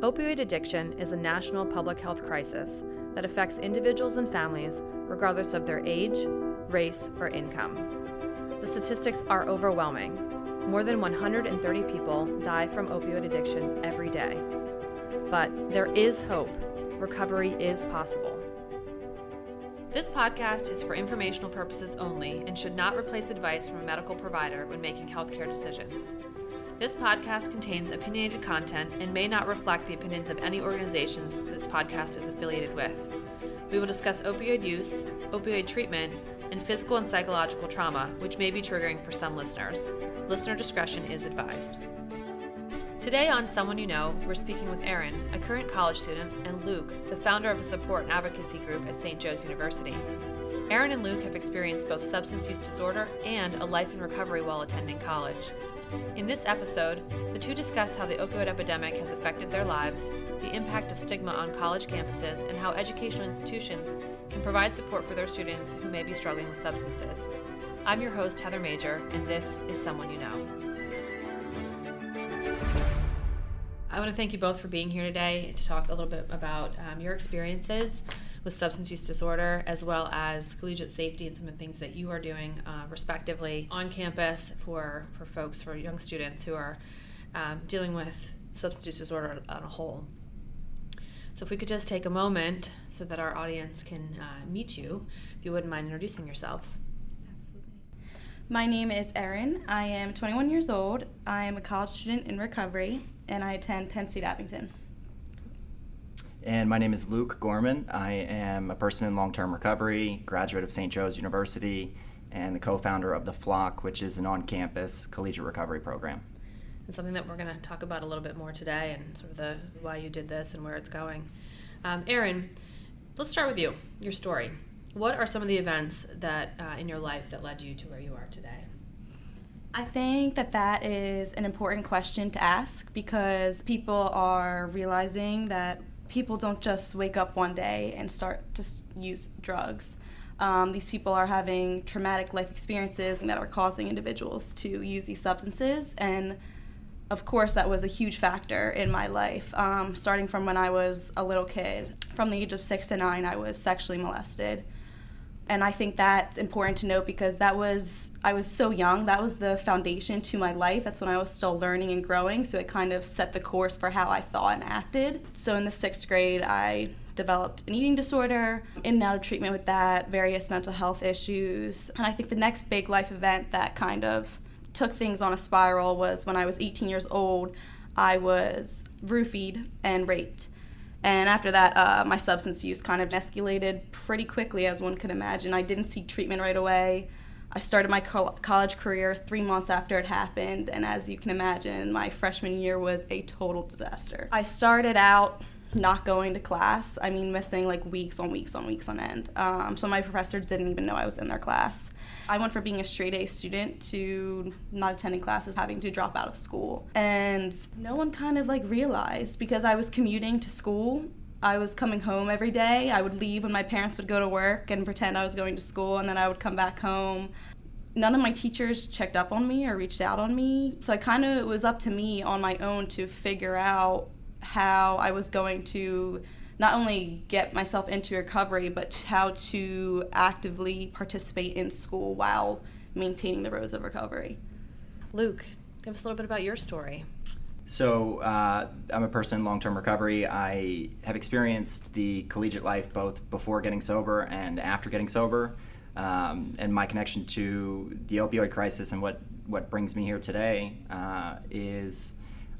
Opioid addiction is a national public health crisis that affects individuals and families regardless of their age, race, or income. The statistics are overwhelming. More than 130 people die from opioid addiction every day. But there is hope. Recovery is possible. This podcast is for informational purposes only and should not replace advice from a medical provider when making healthcare decisions. This podcast contains opinionated content and may not reflect the opinions of any organizations this podcast is affiliated with. We will discuss opioid use, opioid treatment, and physical and psychological trauma, which may be triggering for some listeners. Listener discretion is advised. Today on Someone You Know, we're speaking with Erin, a current college student, and Luke, the founder of a support and advocacy group at St. Joe's University. Erin and Luke have experienced both substance use disorder and a life in recovery while attending college. In this episode, the two discuss how the opioid epidemic has affected their lives, the impact of stigma on college campuses, and how educational institutions can provide support for their students who may be struggling with substances. I'm your host, Heather Major, and this is Someone You Know. I want to thank you both for being here today to talk a little bit about your experiences with substance use disorder, as well as collegiate safety and some of the things that you are doing respectively on campus for folks, for young students who are dealing with substance use disorder on a whole. So if we could just take a moment so that our audience can meet you, if you wouldn't mind introducing yourselves. Absolutely. My name is Erin. I am 21 years old. I am a college student in recovery, and I attend Penn State Abington. And my name is Luke Gorman. I am a person in long-term recovery, graduate of St. Joe's University, and the co-founder of The Flock, which is an on-campus collegiate recovery program. And something that we're going to talk about a little bit more today, and sort of the why you did this and where it's going. Erin, let's start with you, your story. What are some of the events that in your life that led you to where you are today? I think that is an important question to ask because people are realizing that people don't just wake up one day and start to use drugs. These people are having traumatic life experiences that are causing individuals to use these substances, and of course that was a huge factor in my life. Starting from when I was a little kid, from the age of 6 to 9, I was sexually molested. And I think that's important to note because I was so young. That was the foundation to my life. That's when I was still learning and growing. So it kind of set the course for how I thought and acted. So in the 6th grade, I developed an eating disorder, in and out of treatment with that, various mental health issues. And I think the next big life event that kind of took things on a spiral was when I was 18 years old. I was roofied and raped. And after that, my substance use kind of escalated pretty quickly, as one could imagine. I didn't seek treatment right away. I started my college career 3 months after it happened, and as you can imagine, my freshman year was a total disaster. I started out not going to class. I mean, missing like weeks on end. So my professors didn't even know I was in their class. I went from being a straight A student to not attending classes, having to drop out of school. And no one kind of like realized because I was commuting to school. I was coming home every day. I would leave when my parents would go to work and pretend I was going to school, and then I would come back home. None of my teachers checked up on me or reached out on me. So it was up to me on my own to figure out how I was going to not only get myself into recovery, but how to actively participate in school while maintaining the roads of recovery. Luke, give us a little bit about your story. So I'm a person in long-term recovery. I have experienced the collegiate life both before getting sober and after getting sober. And my connection to the opioid crisis and what brings me here today is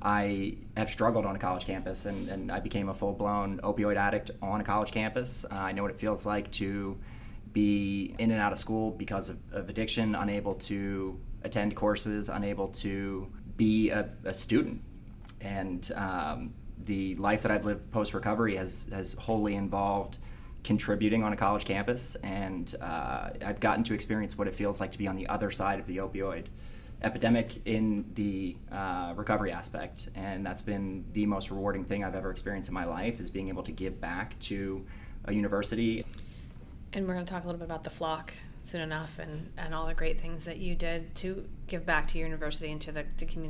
I have struggled on a college campus, and I became a full-blown opioid addict on a college campus. I know what it feels like to be in and out of school because of addiction, unable to attend courses, unable to be a student. And the life that I've lived post-recovery has wholly involved contributing on a college campus, and I've gotten to experience what it feels like to be on the other side of the opioid epidemic in the recovery aspect, and that's been the most rewarding thing I've ever experienced in my life, is being able to give back to a university. And we're going to talk a little bit about The Flock soon enough, and all the great things that you did to give back to your university and to the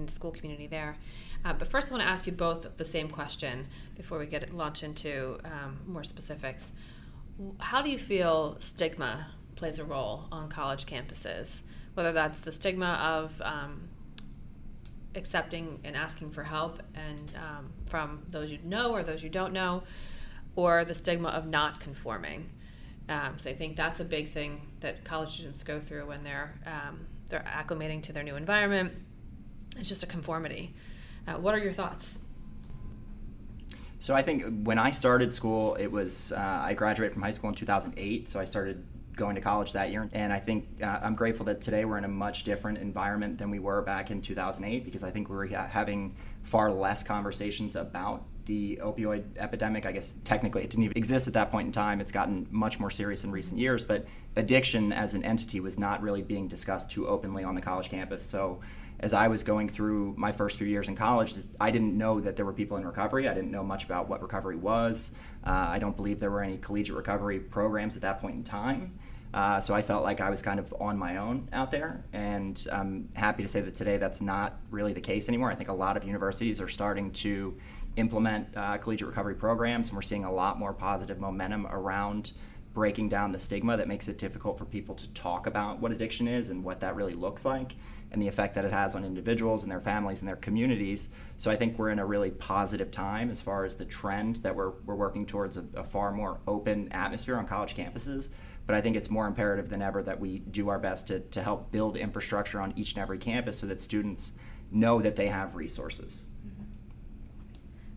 school community there. But first, I want to ask you both the same question before we launch into more specifics. How do you feel stigma plays a role on college campuses? Whether that's the stigma of accepting and asking for help and from those you know or those you don't know, or the stigma of not conforming. So I think that's a big thing that college students go through when they're acclimating to their new environment. It's just a conformity. What are your thoughts? So I think when I started school, it was I graduated from high school in 2008, so I started going to college that year. And I think I'm grateful that today we're in a much different environment than we were back in 2008, because I think we were having far less conversations about the opioid epidemic. I guess technically it didn't even exist at that point in time. It's gotten much more serious in recent years, but addiction as an entity was not really being discussed too openly on the college campus. So as I was going through my first few years in college, I didn't know that there were people in recovery. I didn't know much about what recovery was. I don't believe there were any collegiate recovery programs at that point in time. So I felt like I was kind of on my own out there, and I'm happy to say that today that's not really the case anymore. I think a lot of universities are starting to implement collegiate recovery programs, and we're seeing a lot more positive momentum around breaking down the stigma that makes it difficult for people to talk about what addiction is and what that really looks like, and the effect that it has on individuals and their families and their communities. So I think we're in a really positive time as far as the trend that we're working towards a far more open atmosphere on college campuses. But I think it's more imperative than ever that we do our best to help build infrastructure on each and every campus so that students know that they have resources.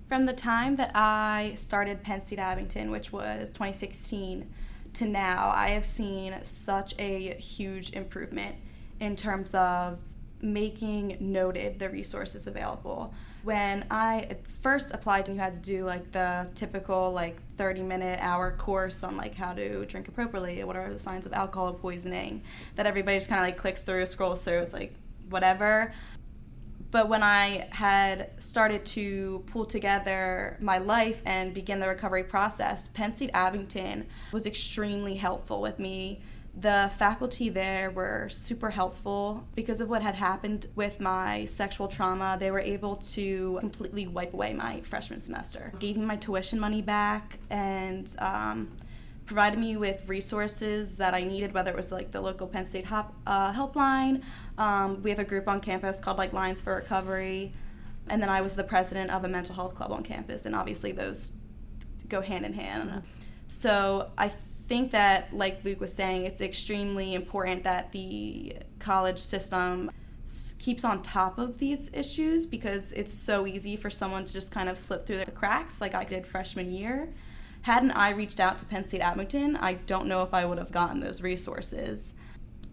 From the time that I started Penn State Abington, which was 2016, to now, I have seen such a huge improvement in terms of making noted the resources available. When I first applied, you had to do like the typical 30-minute hour course on how to drink appropriately, what are the signs of alcohol poisoning, that everybody just kind of clicks through, scrolls through, it's whatever. But when I had started to pull together my life and begin the recovery process, Penn State Abington was extremely helpful with me. The faculty there were super helpful. Because of what had happened with my sexual trauma, they were able to completely wipe away my freshman semester. Gave me my tuition money back and provided me with resources that I needed, whether it was the local Penn State helpline. We have a group on campus called Lines for Recovery, and then I was the president of a mental health club on campus, and obviously those go hand in hand. So I think that, like Luke was saying, it's extremely important that the college system keeps on top of these issues, because it's so easy for someone to just kind of slip through the cracks like I did freshman year. Hadn't I reached out to Penn State Abington, I don't know if I would have gotten those resources.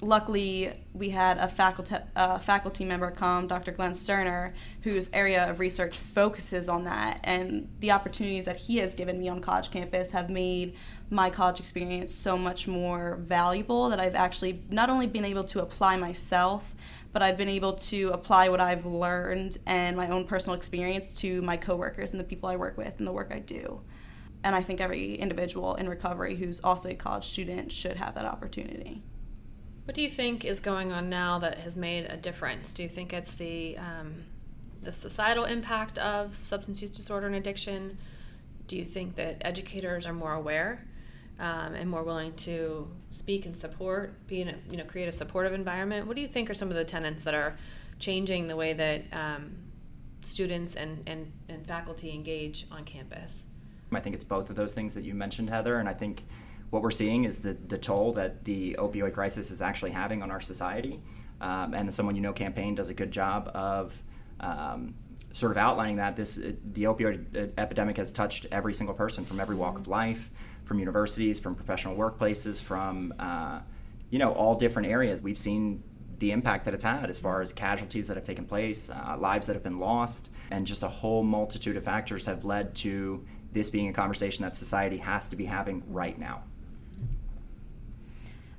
Luckily, we had a faculty member come, Dr. Glenn Sterner, whose area of research focuses on that, and the opportunities that he has given me on college campus have made my college experience so much more valuable, that I've actually not only been able to apply myself, but I've been able to apply what I've learned and my own personal experience to my coworkers and the people I work with and the work I do. And I think every individual in recovery who's also a college student should have that opportunity. What do you think is going on now that has made a difference? Do you think it's the societal impact of substance use disorder and addiction? Do you think that educators are more aware and more willing to speak and support, create a supportive environment? What do you think are some of the tenets that are changing the way that students and faculty engage on campus? I think it's both of those things that you mentioned, Heather, and I think what we're seeing is the toll that the opioid crisis is actually having on our society. And the Someone You Know campaign does a good job of sort of outlining that the opioid epidemic has touched every single person from every walk of life, from universities, from professional workplaces, from all different areas. We've seen the impact that it's had as far as casualties that have taken place, lives that have been lost, and just a whole multitude of factors have led to this being a conversation that society has to be having right now.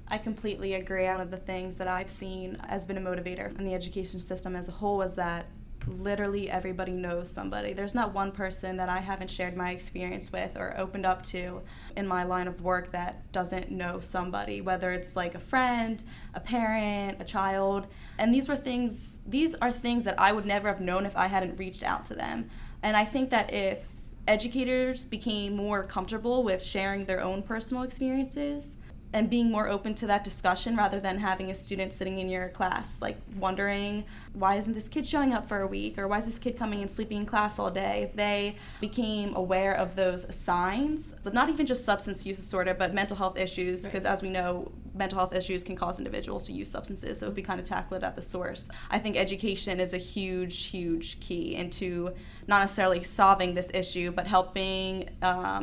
I completely agree. One of the things that I've seen has been a motivator from the education system as a whole is that literally everybody knows somebody. There's not one person that I haven't shared my experience with or opened up to in my line of work that doesn't know somebody, whether it's like a friend, a parent, a child. And these are things that I would never have known if I hadn't reached out to them. And I think that if educators became more comfortable with sharing their own personal experiences and being more open to that discussion rather than having a student sitting in your class like wondering, why isn't this kid showing up for a week, or why is this kid coming and sleeping in class all day? If they became aware of those signs, so not even just substance use disorder, but mental health issues, because as we know, mental health issues can cause individuals to use substances, so if we kind of tackle it at the source, I think education is a huge, huge key into not necessarily solving this issue, but helping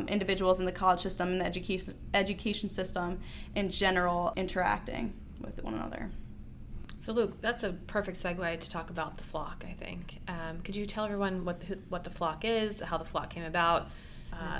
individuals in the college system and the education system in general interacting with one another. So Luke, that's a perfect segue to talk about the flock, I think. Could you tell everyone what the flock is, how the flock came about,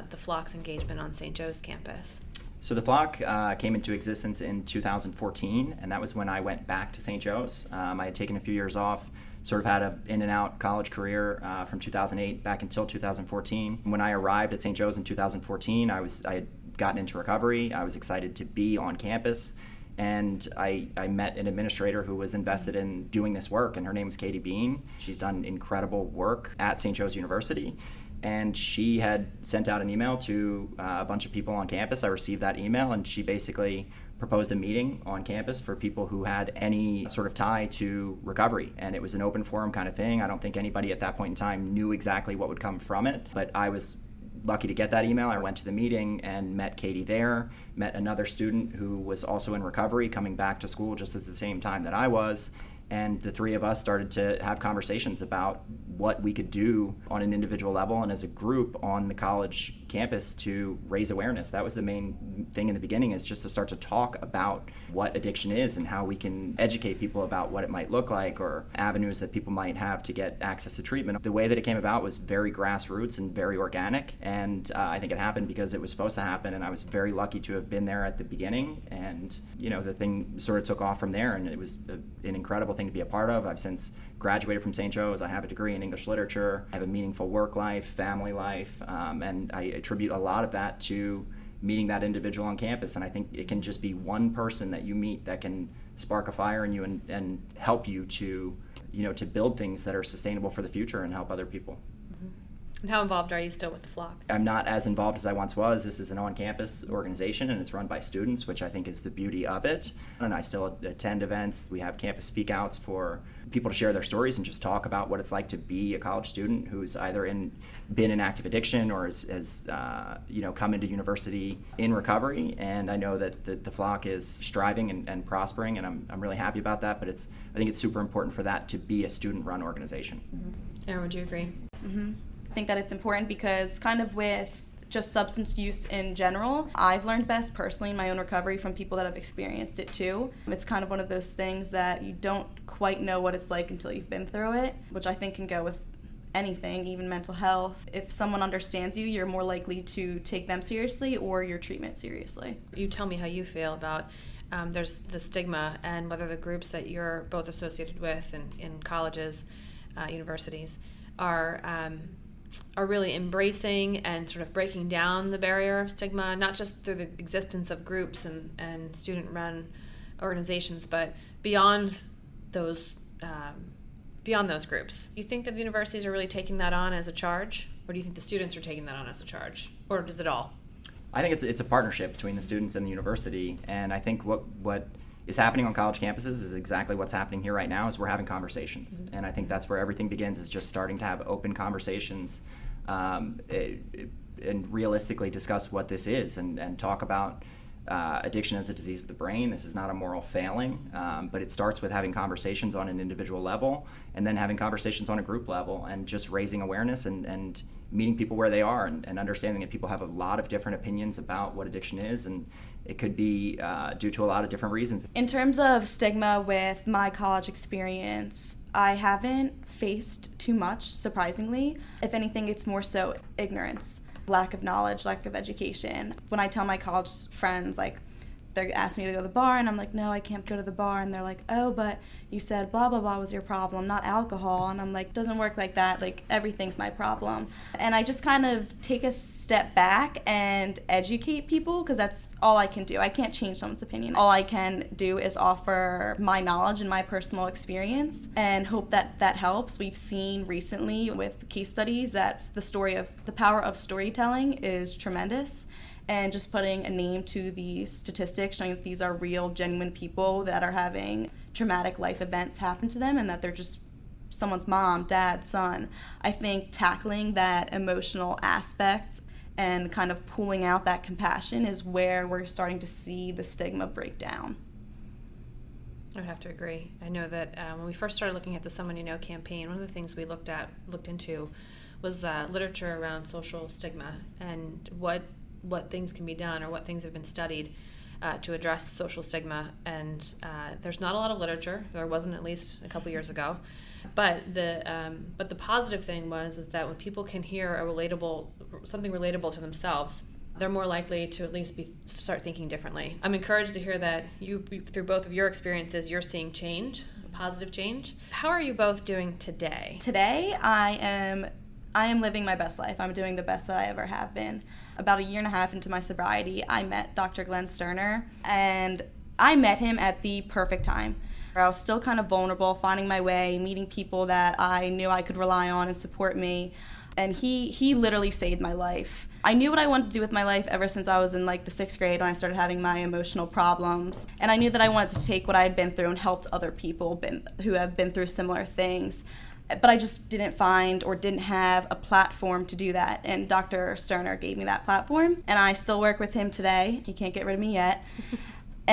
the flock's engagement on St. Joe's campus? So the flock came into existence in 2014, and that was when I went back to St. Joe's. I had taken a few years off, sort of had an in-and-out college career from 2008 back until 2014. When I arrived at St. Joe's in 2014, I had gotten into recovery. I was excited to be on campus. And I met an administrator who was invested in doing this work, and her name is Katie Bean. She's done incredible work at St. Joe's University, and she had sent out an email to a bunch of people on campus. I received that email, and she basically proposed a meeting on campus for people who had any sort of tie to recovery, and it was an open forum kind of thing. I don't think anybody at that point in time knew exactly what would come from it, but I was lucky to get that email. I went to the meeting and met Katie there, met another student who was also in recovery coming back to school just at the same time that I was, and the three of us started to have conversations about what we could do on an individual level and as a group on the college campus to raise awareness. That was the main thing in the beginning, is just to start to talk about what addiction is and how we can educate people about what it might look like or avenues that people might have to get access to treatment. The way that it came about was very grassroots and very organic, and I think it happened because it was supposed to happen, and I was very lucky to have been there at the beginning, and the thing sort of took off from there, and it was an incredible thing to be a part of. I've since graduated from St. Joe's. I have a degree in English literature. I have a meaningful work life, family life, and I attribute a lot of that to meeting that individual on campus. And I think it can just be one person that you meet that can spark a fire in you and help you to build things that are sustainable for the future and help other people. And how involved are you still with the flock? I'm not as involved as I once was. This is an on-campus organization, and it's run by students, which I think is the beauty of it. And I still attend events. We have campus speak-outs for people to share their stories and just talk about what it's like to be a college student who's either been in active addiction or has come into university in recovery. And I know that the flock is striving and prospering, and I'm really happy about that. But I think it's super important for that to be a student-run organization. Mm-hmm. Erin, would you agree? Mm-hmm. I think that it's important because kind of with just substance use in general, I've learned best personally in my own recovery from people that have experienced it too. It's kind of one of those things that you don't quite know what it's like until you've been through it, which I think can go with anything, even mental health. If someone understands you, you're more likely to take them seriously or your treatment seriously. You tell me how you feel about there's the stigma and whether the groups that you're both associated with in colleges, universities, are really embracing and sort of breaking down the barrier of stigma, not just through the existence of groups and student-run organizations, but beyond those groups. You think that the universities are really taking that on as a charge, or do you think the students are taking that on as a charge, or does it all? I think it's a partnership between the students and the university, and I think what is happening on college campuses is exactly what's happening here right now, is we're having conversations. Mm-hmm. And I think that's where everything begins, is just starting to have open conversations and realistically discuss what this is and talk about addiction as a disease of the brain. This is not a moral failing, but it starts with having conversations on an individual level and then having conversations on a group level and just raising awareness and meeting people where they are and understanding that people have a lot of different opinions about what addiction is, and it could be due to a lot of different reasons. In terms of stigma with my college experience, I haven't faced too much, surprisingly. If anything, it's more so ignorance, lack of knowledge, lack of education. When I tell my college friends, like, they're asking me to go to the bar, and I'm like, no, I can't go to the bar. And they're like, oh, but you said blah, blah, blah was your problem, not alcohol. And I'm like, doesn't work like that. Like, everything's my problem. And I just kind of take a step back and educate people, because that's all I can do. I can't change someone's opinion. All I can do is offer my knowledge and my personal experience and hope that that helps. We've seen recently with case studies that the power of storytelling is tremendous. And just putting a name to these statistics, showing that these are real, genuine people that are having traumatic life events happen to them, and that they're just someone's mom, dad, son. I think tackling that emotional aspect and kind of pulling out that compassion is where we're starting to see the stigma break down. I would have to agree. I know that when we first started looking at the Someone You Know campaign, one of the things we looked into was literature around social stigma and what things can be done, or what things have been studied to address social stigma. And there's not a lot of literature. There wasn't, at least a couple years ago. But the positive thing is that when people can hear something relatable to themselves, they're more likely to at least start thinking differently. I'm encouraged to hear that through both of your experiences, you're seeing change, positive change. How are you both doing today? Today, I am living my best life. I'm doing the best that I ever have been. About a year and a half into my sobriety, I met Dr. Glenn Sterner, and I met him at the perfect time. I was still kind of vulnerable, finding my way, meeting people that I knew I could rely on and support me, and he literally saved my life. I knew what I wanted to do with my life ever since I was in like the 6th grade when I started having my emotional problems, and I knew that I wanted to take what I had been through and help other people who have been through similar things. But I just didn't find or didn't have a platform to do that. And Dr. Sterner gave me that platform. And I still work with him today. He can't get rid of me yet.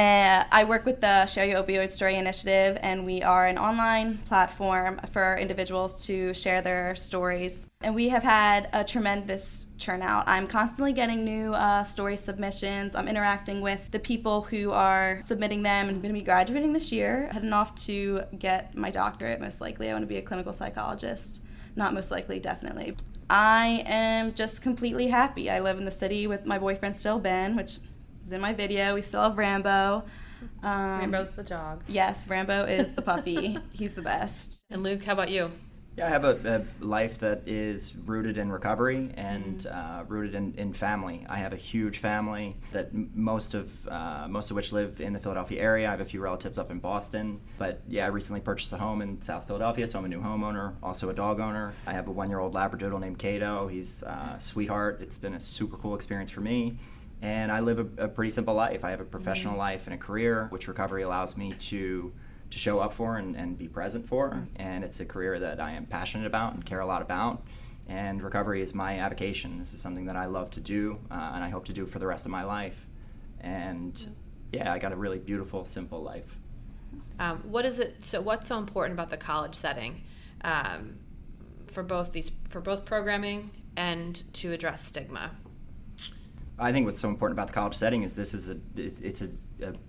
I work with the Share Your Opioid Story initiative, and we are an online platform for individuals to share their stories. And we have had a tremendous turnout. I'm constantly getting new story submissions. I'm interacting with the people who are submitting them, and I'm going to be graduating this year, heading off to get my doctorate, most likely. I want to be a clinical psychologist. Not most likely, definitely. I am just completely happy. I live in the city with my boyfriend still, Ben, which is in my video. We still have Rambo. Rambo's the dog. Yes, Rambo is the puppy. He's the best. And Luke, how about you? Yeah, I have a life that is rooted in recovery and rooted in family. I have a huge family that most of which live in the Philadelphia area. I have a few relatives up in Boston. But yeah, I recently purchased a home in South Philadelphia, so I'm a new homeowner, also a dog owner. I have a 1-year-old Labradoodle named Kato. He's a sweetheart. It's been a super cool experience for me. And I live a pretty simple life. I have a professional life and a career, which recovery allows me to show up for and be present for. And it's a career that I am passionate about and care a lot about. And recovery is my avocation. This is something that I love to do, and I hope to do for the rest of my life. And yeah, I got a really beautiful, simple life. What's so important about the college setting for both programming and to address stigma? I think what's so important about the college setting is it's a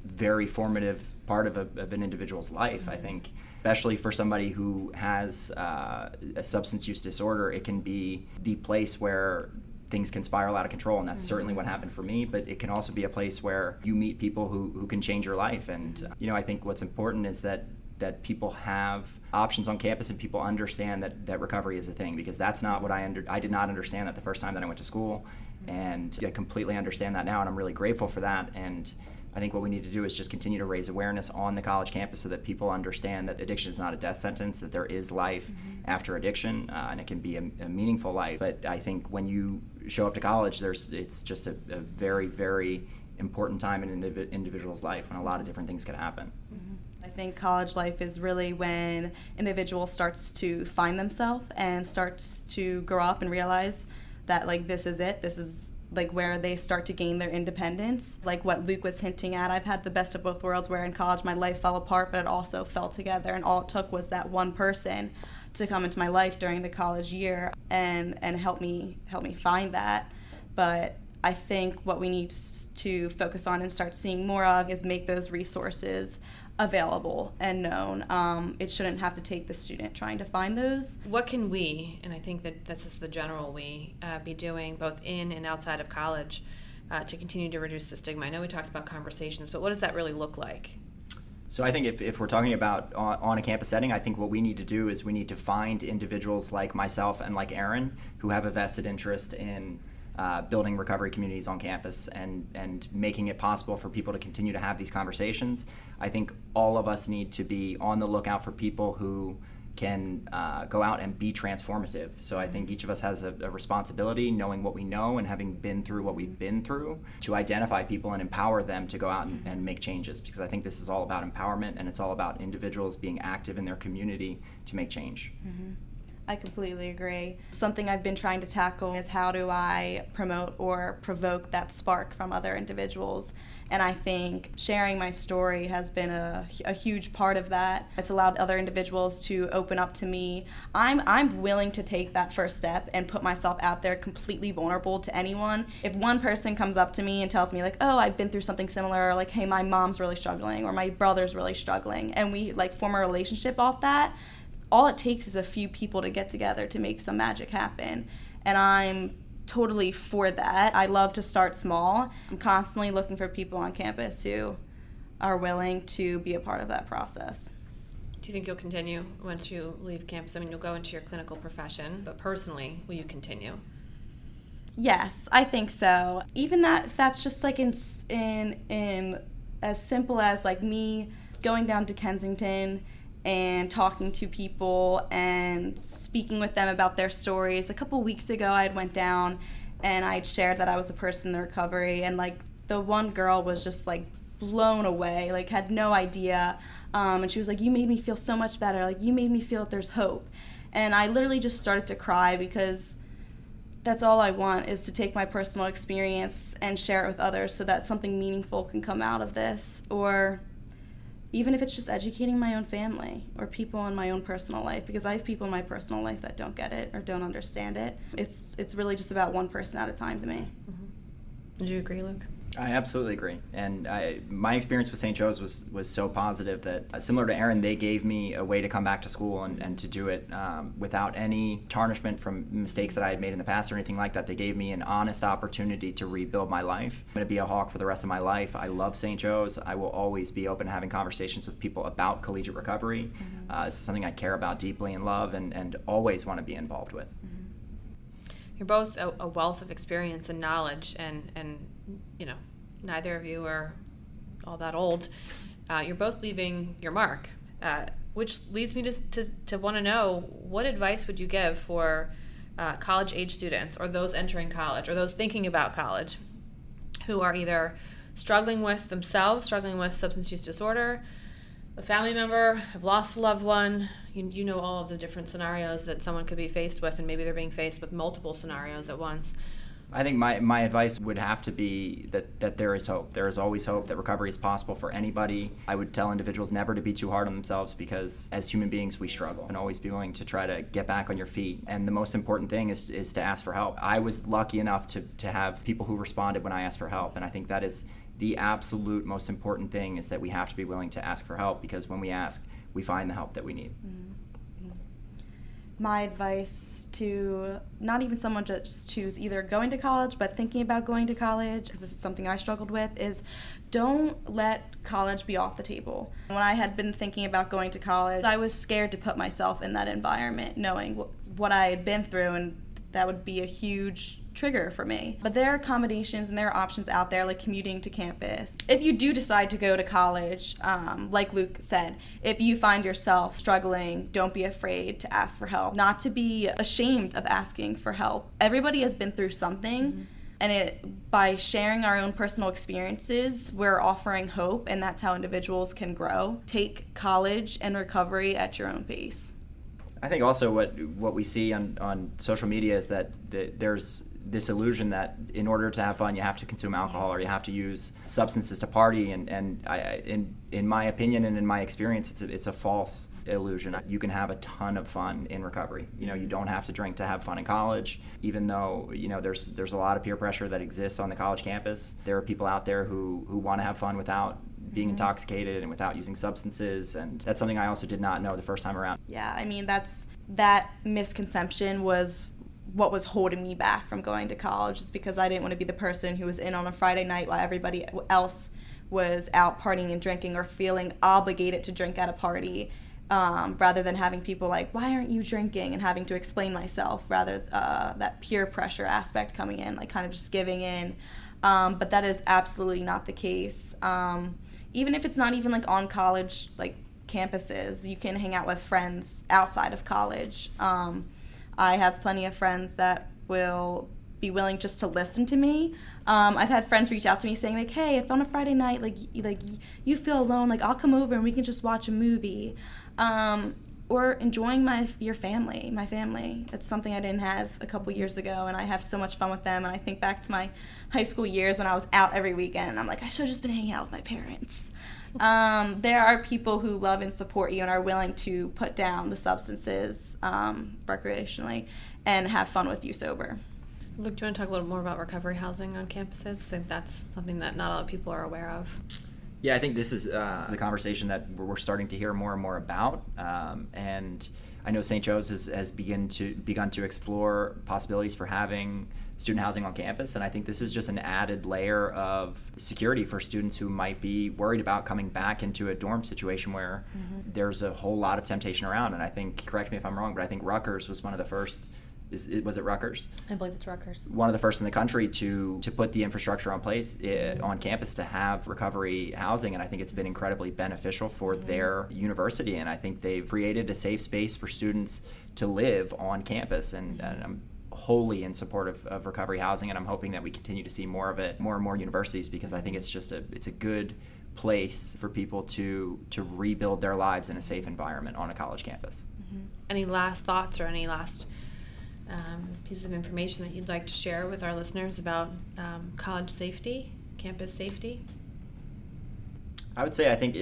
very formative part of an individual's life. I think, especially for somebody who has a substance use disorder, it can be the place where things can spiral out of control, and that's certainly what happened for me. But it can also be a place where you meet people who can change your life. And I think what's important is that people have options on campus and people understand that recovery is a thing, because that's not what I did not understand that the first time that I went to school. And I completely understand that now, and I'm really grateful for that. And I think what we need to do is just continue to raise awareness on the college campus so that people understand that addiction is not a death sentence, that there is life after addiction, and it can be a meaningful life. But I think when you show up to college, it's just a very, very important time in an individual's life when a lot of different things can happen. I think college life is really when an individual starts to find themselves and starts to grow up and realize that, like, this is it. This is, like, where they start to gain their independence. Like what Luke was hinting at, I've had the best of both worlds, where in college my life fell apart, but it also fell together, and all it took was that one person to come into my life during the college year and help me find that. But I think what we need to focus on and start seeing more of is make those resources available and known. It shouldn't have to take the student trying to find those. What can we, and I think that that's just the general we, be doing both in and outside of college to continue to reduce the stigma? I know we talked about conversations, but what does that really look like? So I think if we're talking about on a campus setting, I think what we need to do is we need to find individuals like myself and like Erin who have a vested interest in building recovery communities on campus and making it possible for people to continue to have these conversations. I think all of us need to be on the lookout for people who can go out and be transformative. So I think each of us has a responsibility, knowing what we know and having been through what we've been through, to identify people and empower them to go out and make changes, because I think this is all about empowerment, and it's all about individuals being active in their community to make change. Mm-hmm. I completely agree. Something I've been trying to tackle is how do I promote or provoke that spark from other individuals. And I think sharing my story has been a huge part of that. It's allowed other individuals to open up to me. I'm willing to take that first step and put myself out there completely vulnerable to anyone. If one person comes up to me and tells me like, oh, I've been through something similar, or like, hey, my mom's really struggling, or my brother's really struggling, and we like form a relationship off that, all it takes is a few people to get together to make some magic happen. And I'm totally for that. I love to start small. I'm constantly looking for people on campus who are willing to be a part of that process. Do you think you'll continue once you leave campus? I mean, you'll go into your clinical profession, but personally, will you continue? Yes, I think so. Even that, if that's just like in as simple as like me going down to Kensington and talking to people and speaking with them about their stories. A couple weeks ago, I went down and I'd shared that I was a person in recovery, and like the one girl was just like blown away, like had no idea, and she was like, you made me feel so much better, like you made me feel that there's hope. And I literally just started to cry, because that's all I want, is to take my personal experience and share it with others so that something meaningful can come out of this, or even if it's just educating my own family or people in my own personal life, because I have people in my personal life that don't get it or don't understand it. It's really just about one person at a time to me. Mm-hmm. Would you agree, Luke? I absolutely agree. And my experience with St. Joe's was so positive that, similar to Erin, they gave me a way to come back to school and to do it without any tarnishment from mistakes that I had made in the past or anything like that. They gave me an honest opportunity to rebuild my life. I'm going to be a Hawk for the rest of my life. I love St. Joe's. I will always be open to having conversations with people about collegiate recovery. Mm-hmm. This is something I care about deeply and love and always want to be involved with. Mm-hmm. You're both a wealth of experience and knowledge, and you know, neither of you are all that old. You're both leaving your mark, which leads me to want to know, what advice would you give for college-age students, or those entering college, or those thinking about college, who are either struggling with themselves, struggling with substance use disorder, a family member, have lost a loved one. You know all of the different scenarios that someone could be faced with, and maybe they're being faced with multiple scenarios at once. I think my advice would have to be that there is hope. There is always hope, that recovery is possible for anybody. I would tell individuals never to be too hard on themselves, because as human beings we struggle, and always be willing to try to get back on your feet. And the most important thing is to ask for help. I was lucky enough to have people who responded when I asked for help, and I think that is the absolute most important thing, is that we have to be willing to ask for help, because when we ask, we find the help that we need. Mm-hmm. My advice to not even someone just who's either going to college but thinking about going to college, because this is something I struggled with, is don't let college be off the table. When I had been thinking about going to college, I was scared to put myself in that environment, knowing what I had been through, and that would be a huge trigger for me. But there are accommodations and there are options out there, like commuting to campus. If you do decide to go to college, like Luke said, if you find yourself struggling, don't be afraid to ask for help. Not to be ashamed of asking for help. Everybody has been through something, mm-hmm. and by sharing our own personal experiences, we're offering hope, and that's how individuals can grow. Take college and recovery at your own pace. I think also what we see on social media is that there's this illusion that in order to have fun you have to consume alcohol or you have to use substances to party, and in my opinion and in my experience, it's a false illusion. You can have a ton of fun in recovery. You know, you don't have to drink to have fun in college, even though, you know, there's a lot of peer pressure that exists on the college campus. There are people out there who want to have fun without being intoxicated and without using substances, and that's something I also did not know the first time around. Yeah, I mean, that misconception was what was holding me back from going to college, just because I didn't want to be the person who was in on a Friday night while everybody else was out partying and drinking, or feeling obligated to drink at a party, rather than having people like, why aren't you drinking, and having to explain myself, rather that peer pressure aspect coming in, like kind of just giving in. But that is absolutely not the case. Even if it's not even like on college like campuses, you can hang out with friends outside of college. I have plenty of friends that will be willing just to listen to me. I've had friends reach out to me saying like, hey, if on a Friday night like you feel alone, like I'll come over and we can just watch a movie. Or enjoying my family. That's something I didn't have a couple years ago, and I have so much fun with them. And I think back to my high school years when I was out every weekend, and I'm like, I should have just been hanging out with my parents. There are people who love and support you and are willing to put down the substances recreationally and have fun with you sober. Luke, do you want to talk a little more about recovery housing on campuses? I think that's something that not a lot of people are aware of. Yeah, I think this is a conversation that we're starting to hear more and more about, and I know St. Joe's has begun to explore possibilities for having student housing on campus, and I think this is just an added layer of security for students who might be worried about coming back into a dorm situation where there's a whole lot of temptation around. And I think, correct me if I'm wrong, but I think Rutgers was one of the first. Was it Rutgers? I believe it's Rutgers. One of the first in the country to put the infrastructure on place on campus to have recovery housing, and I think it's been incredibly beneficial for their university, and I think they've created a safe space for students to live on campus, and I'm wholly in support of recovery housing, and I'm hoping that we continue to see more of it, more and more universities, because I think it's just it's a good place for people to rebuild their lives in a safe environment on a college campus. Any last thoughts or any last pieces of information that you'd like to share with our listeners about college safety, campus safety? I would say I think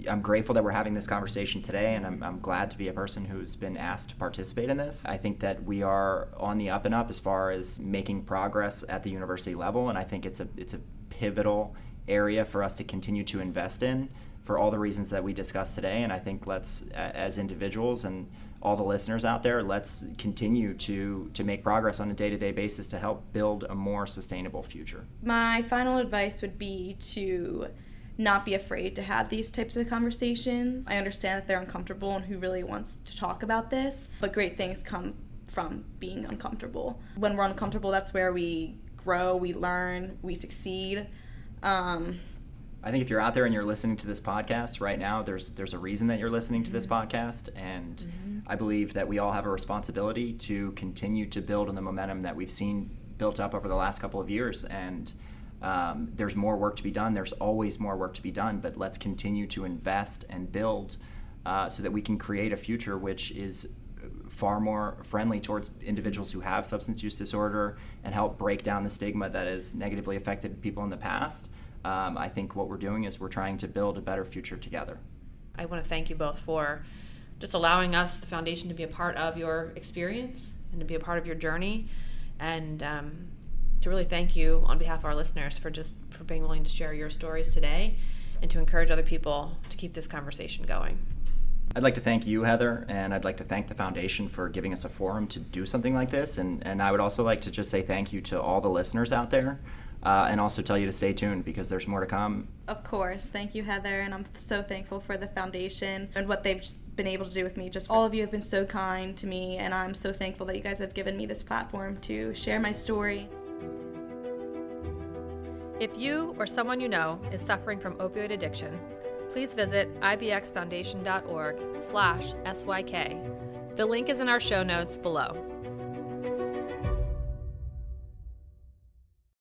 I'm grateful that we're having this conversation today, and I'm glad to be a person who's been asked to participate in this. I think that we are on the up and up as far as making progress at the university level, and I think it's a pivotal area for us to continue to invest in for all the reasons that we discussed today. And I think let's, as individuals and all the listeners out there, let's continue to make progress on a day-to-day basis to help build a more sustainable future. My final advice would be to not be afraid to have these types of conversations. I understand that they're uncomfortable and who really wants to talk about this, but great things come from being uncomfortable. When we're uncomfortable, that's where we grow, we learn, we succeed. I think if you're out there and you're listening to this podcast right now, there's a reason that you're listening to this podcast, and I believe that we all have a responsibility to continue to build on the momentum that we've seen built up over the last couple of years, and there's more work to be done. There's always more work to be done, but let's continue to invest and build so that we can create a future which is far more friendly towards individuals who have substance use disorder and help break down the stigma that has negatively affected people in the past. I think what we're doing is we're trying to build a better future together. I want to thank you both for just allowing us, the foundation, to be a part of your experience and to be a part of your journey, and to really thank you on behalf of our listeners for being willing to share your stories today and to encourage other people to keep this conversation going. I'd like to thank you, Heather, and I'd like to thank the foundation for giving us a forum to do something like this, and I would also like to just say thank you to all the listeners out there. And also tell you to stay tuned because there's more to come. Of course. Thank you, Heather. And I'm so thankful for the foundation and what they've just been able to do with me. Just all of you have been so kind to me, and I'm so thankful that you guys have given me this platform to share my story. If you or someone you know is suffering from opioid addiction, please visit ibxfoundation.org/SYK. The link is in our show notes below.